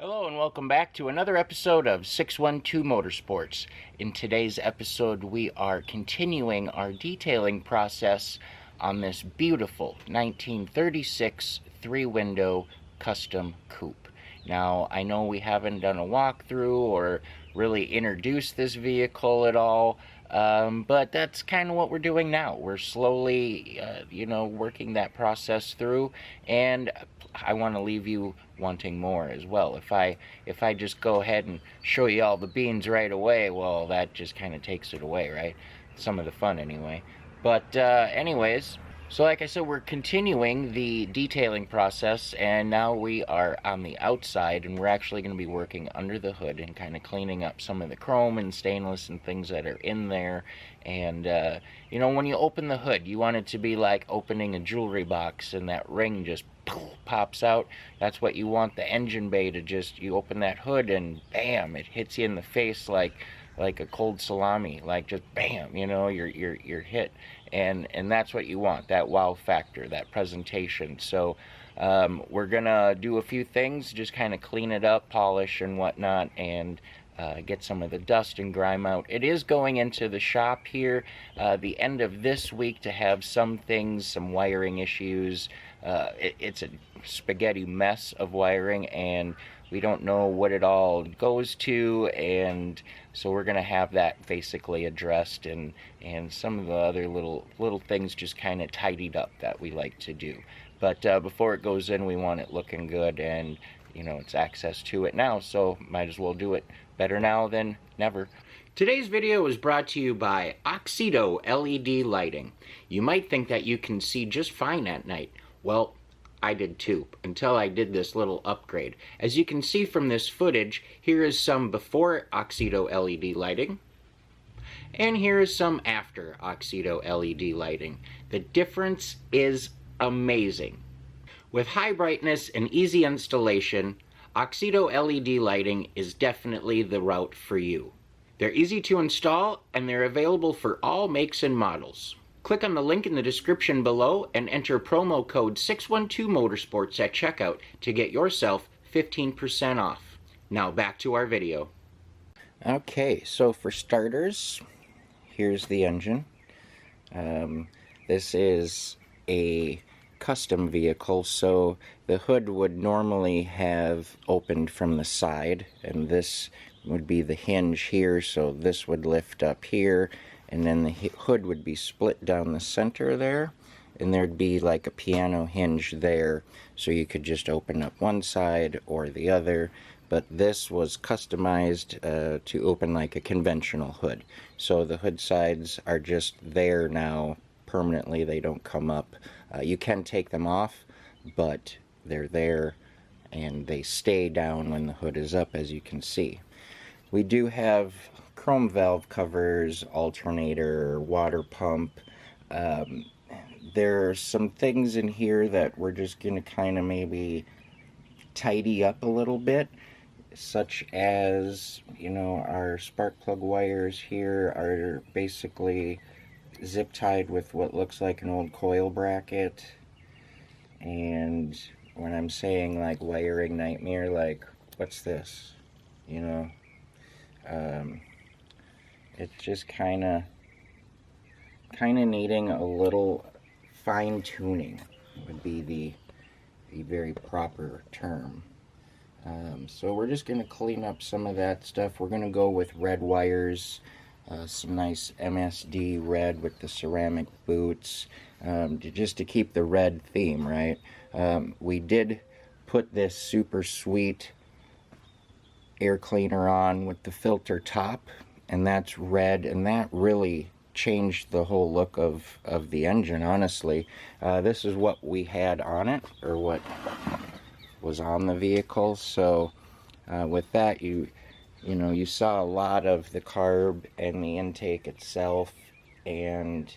Hello and welcome back to another episode of 612 Motorsports. In today's episode, we are continuing our detailing process on this beautiful 1936 three-window custom coupe. Now, I know we haven't done a walkthrough or really introduced this vehicle at all, but that's kind of what we're doing now. We're slowly, working that process through, and I want to leave you wanting more as well. If I just go ahead and show you all the beans right away, well, that just kind of takes it away, right? Some of the fun anyway. But anyways, so like I said, we're continuing the detailing process, and now we are on the outside, and we're actually going to be working under the hood and kind of cleaning up some of the chrome and stainless and things that are in there. And when you open the hood, you want it to be like opening a jewelry box and that ring just pops out. That's what you want the engine bay to just, you open that hood and bam, it hits you in the face like a cold salami, like just bam, you're hit. And that's what you want, that wow factor, that presentation. So we're gonna do a few things, just kind of clean it up, polish and whatnot, and get some of the dust and grime out. It is going into the shop here the end of this week to have some things, some wiring issues. It's a spaghetti mess of wiring, and we don't know what it all goes to, and so we're going to have that basically addressed, and some of the other little things just kind of tidied up that we like to do. But before it goes in, we want it looking good, and it's access to it now, so might as well do it better now than never. Today's video is brought to you by Oxido LED lighting. You might think that you can see just fine at night. Well, I did too, until I did this little upgrade. As you can see from this footage, here is some before Oxido LED lighting, and here is some after Oxido LED lighting. The difference is amazing. With high brightness and easy installation, Oxido LED lighting is definitely the route for you. They're easy to install, and they're available for all makes and models. Click on the link in the description below and enter promo code 612Motorsports at checkout to get yourself 15% off. Now back to our video. Okay, so for starters, here's the engine. This is a custom vehicle, so the hood would normally have opened from the side, and this would be the hinge here, so this would lift up here, and then the hood would be split down the center there, and there'd be like a piano hinge there, so you could just open up one side or the other. But this was customized to open like a conventional hood. So the hood sides are just there now permanently, they don't come up. You can take them off, but they're there and they stay down when the hood is up, as you can see. We do have chrome valve covers, alternator, water pump. There are some things in here that we're just going to kind of maybe tidy up a little bit, such as, our spark plug wires here are basically zip tied with what looks like an old coil bracket. And when I'm saying like wiring nightmare, like, what's this? It's just kind of needing a little fine tuning would be the very proper term. So we're just going to clean up some of that stuff. We're going to go with red wires, some nice MSD red with the ceramic boots, just to keep the red theme, right? We did put this super sweet air cleaner on with the filter top, and that's red, and that really changed the whole look of the engine, honestly. This is what we had on it, or what was on the vehicle. So with that, you saw a lot of the carb and the intake itself, and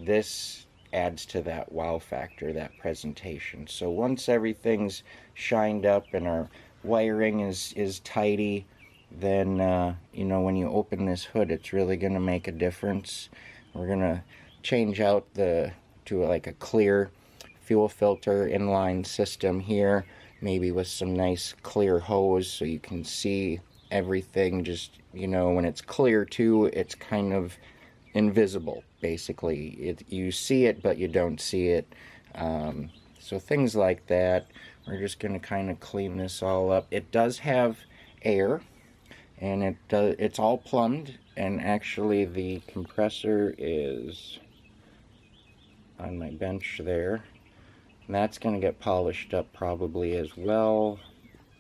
this adds to that wow factor, that presentation. So once everything's shined up and our wiring is tidy, then when you open this hood, it's really going to make a difference. We're going to change out to like a clear fuel filter inline system here, maybe with some nice clear hose so you can see everything. Just, you know, when it's clear too, it's kind of invisible, basically. You see it, but you don't see it. So things like that. We're just going to kind of clean this all up. It does have air, and it's all plumbed, and actually the compressor is on my bench there. And that's going to get polished up probably as well.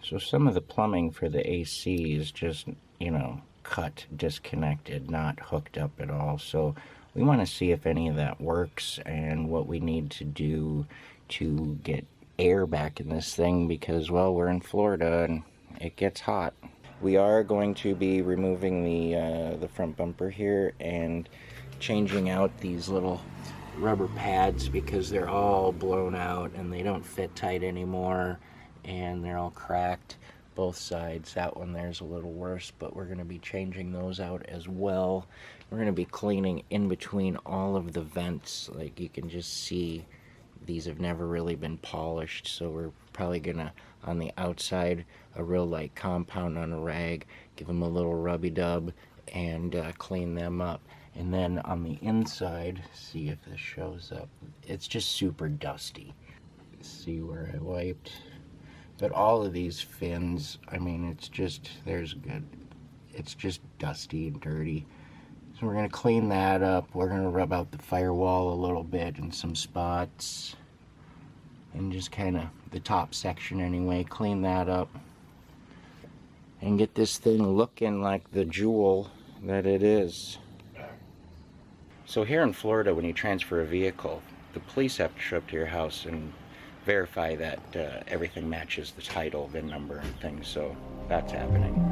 So some of the plumbing for the AC is just, you know, cut, disconnected, not hooked up at all. So we want to see if any of that works and what we need to do to get air back in this thing, because, well, we're in Florida and it gets hot. We are going to be removing the front bumper here and changing out these little rubber pads because they're all blown out and they don't fit tight anymore, and they're all cracked both sides. That one there's a little worse, but we're going to be changing those out as well. We're going to be cleaning in between all of the vents. Like you can just see, these have never really been polished, so we're probably gonna, on the outside, a real light compound on a rag, give them a little rubby dub and clean them up. And then on the inside, see if this shows up, it's just super dusty. See where I wiped, but all of these fins, I mean, it's just, it's just dusty and dirty. So we're going to clean that up. We're going to rub out the firewall a little bit in some spots, and just kind of the top section anyway, clean that up and get this thing looking like the jewel that it is. So here in Florida, when you transfer a vehicle, the police have to show up to your house and verify that everything matches the title, VIN number, and things. So that's happening.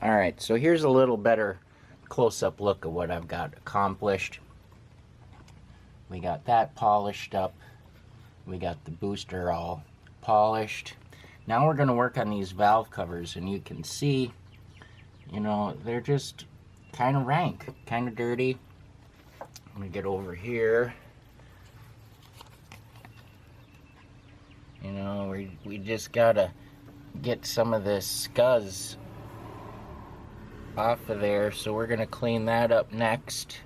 Alright, so here's a little better close-up look of what I've got accomplished. We got that polished up. We got the booster all polished. Now we're going to work on these valve covers, and you can see, you know, they're just kind of rank, kind of dirty. I'm going to get over here. You know, we just got to get some of this scuz off of there, so we're going to clean that up next.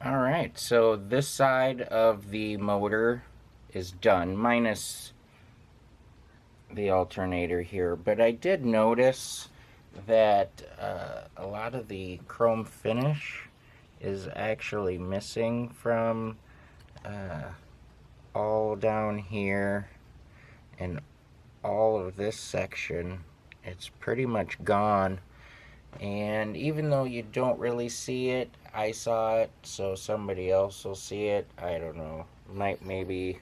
Alright, so this side of the motor is done, minus the alternator here, but I did notice that a lot of the chrome finish is actually missing from all down here and all of this section. It's pretty much gone, and even though you don't really see it, I saw it, so somebody else will see it. I don't know, might maybe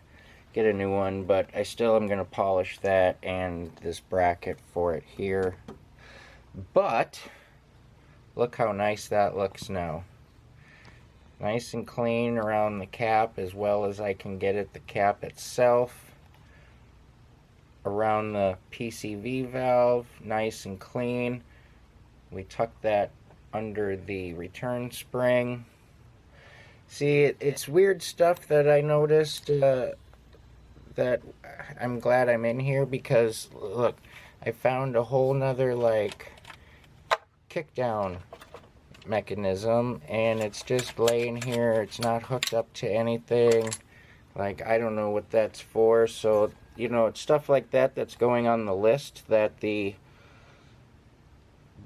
get a new one, but I still am going to polish that and this bracket for it here. But look how nice that looks now. Nice and clean around the cap, as well as I can get at the cap itself. Around the PCV valve, nice and clean. We tuck that under the return spring. See, it's weird stuff that I noticed that I'm glad I'm in here because, look, I found a whole nother, like, kickdown mechanism, and it's just laying here. It's not hooked up to anything. Like, I don't know what that's for. So, you know, it's stuff like that that's going on the list that the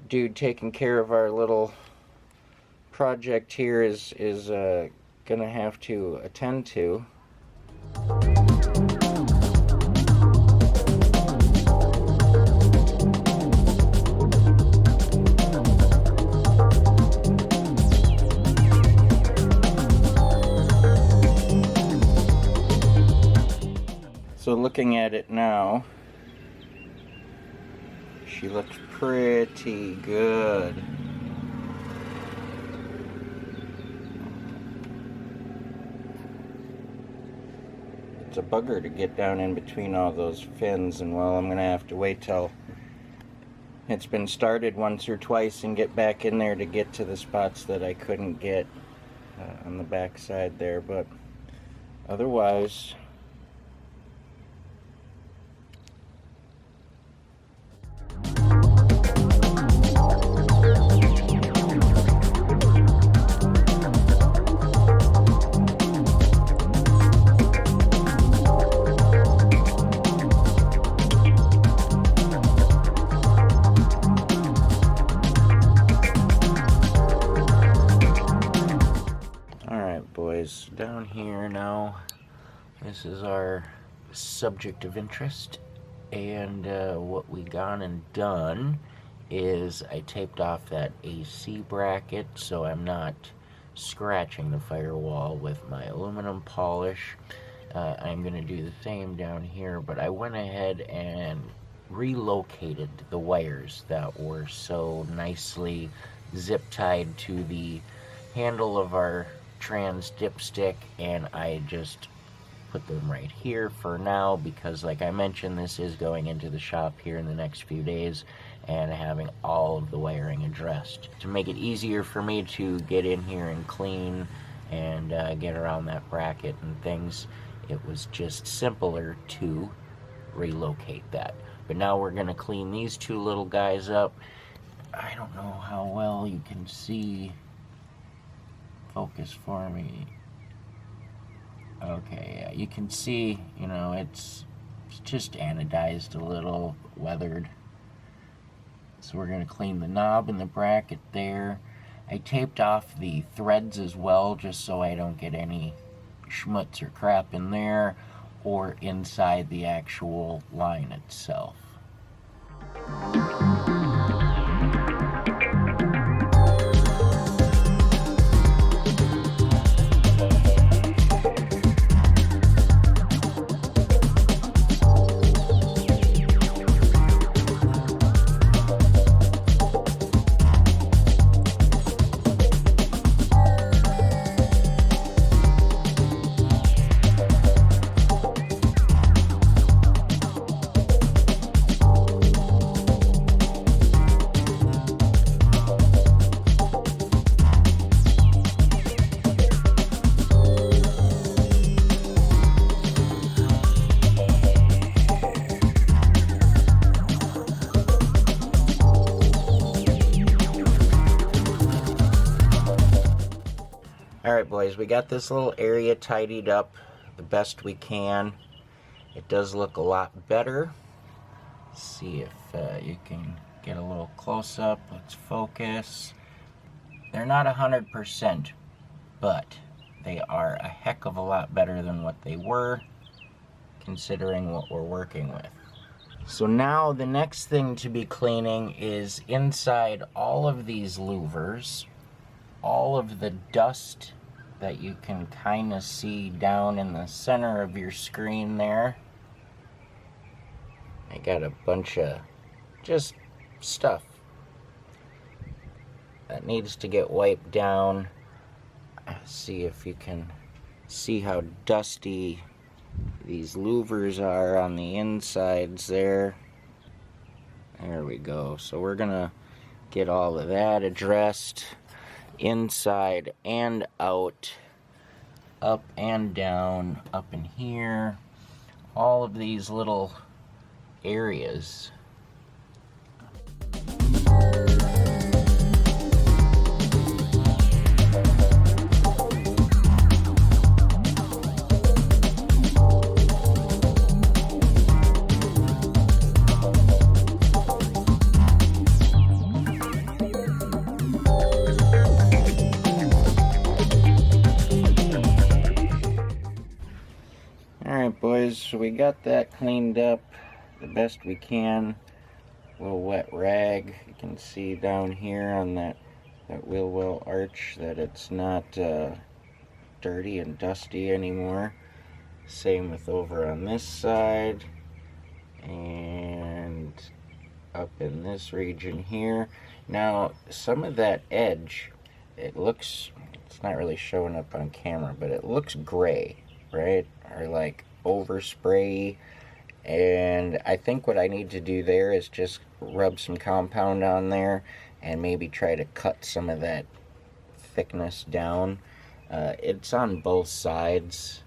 dude taking care of our little project here is gonna have to attend to. So looking at it now, she looks pretty good. It's a bugger to get down in between all those fins, and well, I'm gonna have to wait till it's been started once or twice and get back in there to get to the spots that I couldn't get on the back side there, but otherwise down here now, this is our subject of interest, and what we gone and done is I taped off that AC bracket so I'm not scratching the firewall with my aluminum polish. I'm going to do the same down here, but I went ahead and relocated the wires that were so nicely zip tied to the handle of our trans dipstick, and I just put them right here for now because, like I mentioned, this is going into the shop here in the next few days and having all of the wiring addressed. To make it easier for me to get in here and clean and get around that bracket and things, it was just simpler to relocate that. But now we're going to clean these two little guys up. I don't know how well you can see. Focus for me. Okay, yeah, you can see, you know, it's just anodized a little, weathered. So we're going to clean the knob and the bracket there. I taped off the threads as well, just so I don't get any schmutz or crap in there or inside the actual line itself. Alright boys, we got this little area tidied up the best we can. It does look a lot better. Let's see if you can get a little close up. Let's focus. They're not 100%, but they are a heck of a lot better than what they were, considering what we're working with. So now the next thing to be cleaning is inside all of these louvers. All of the dust that you can kind of see down in the center of your screen there. I got a bunch of just stuff that needs to get wiped down. See if you can see how dusty these louvers are on the insides there. There we go. So we're gonna get all of that addressed inside and out. up and down, up in here, all of these little areas. Alright boys, so we got that cleaned up the best we can. Little wet rag. You can see down here on that wheel well arch that it's not dirty and dusty anymore. Same with over on this side and up in this region here. Now some of that edge, it's not really showing up on camera, but it looks gray, right? Or like overspray. And I think what I need to do there is just rub some compound on there and maybe try to cut some of that thickness down. It's on both sides.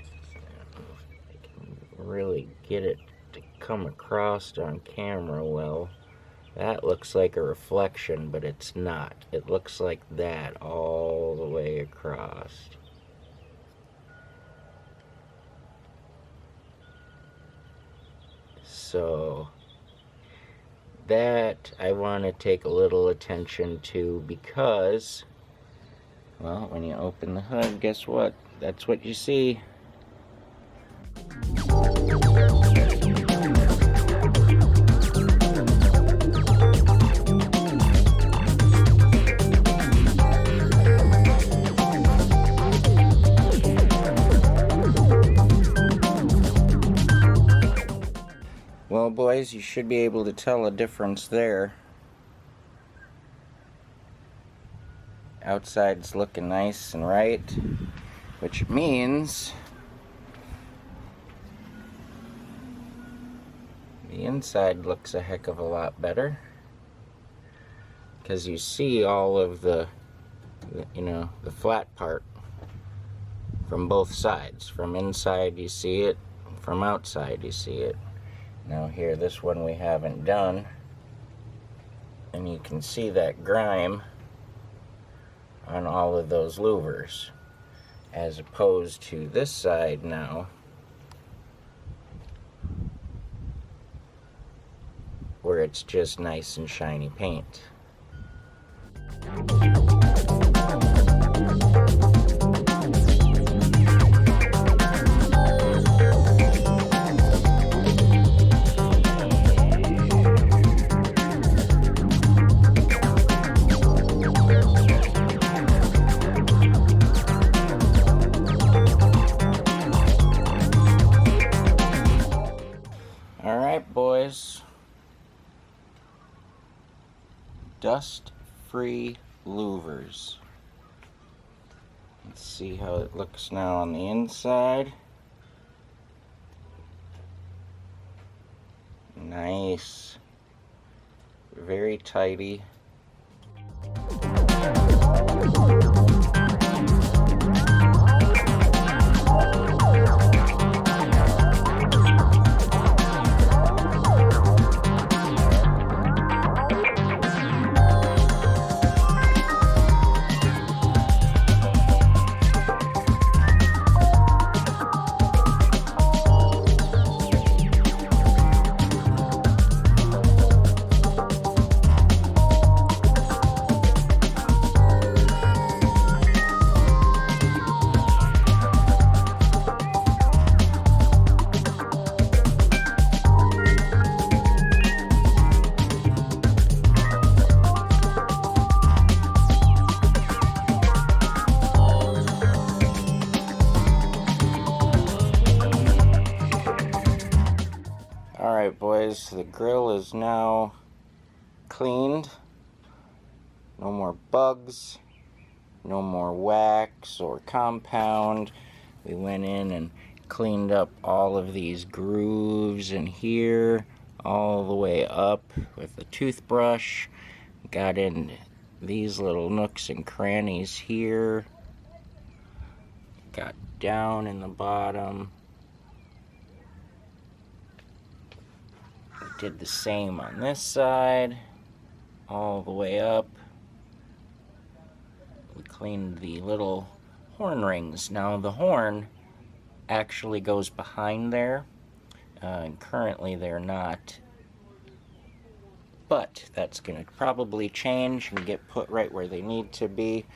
I can really get it to come across on camera well. That looks like a reflection, but it's not. It looks like that all the way across. So that I want to take a little attention to, because, well, when you open the hood, guess what? That's what you see. Well, boys, you should be able to tell a difference there. Outside's looking nice and right, which means the inside looks a heck of a lot better, because you see all of the flat part from both sides. From inside you see it, from outside you see it. Now here, this one we haven't done, and you can see that grime on all of those louvers, as opposed to this side now, where it's just nice and shiny paint. Alright boys, dust-free louvers. Let's see how it looks now on the inside. Nice. Very tidy. Alright boys, the grill is now cleaned. No more bugs, no more wax or compound. We went in and cleaned up all of these grooves in here, all the way up with a toothbrush. Got in these little nooks and crannies here. got down in the bottom. We did the same on this side, all the way up. We cleaned the little horn rings. Now the horn actually goes behind there, and currently they're not. But that's going to probably change and get put right where they need to be.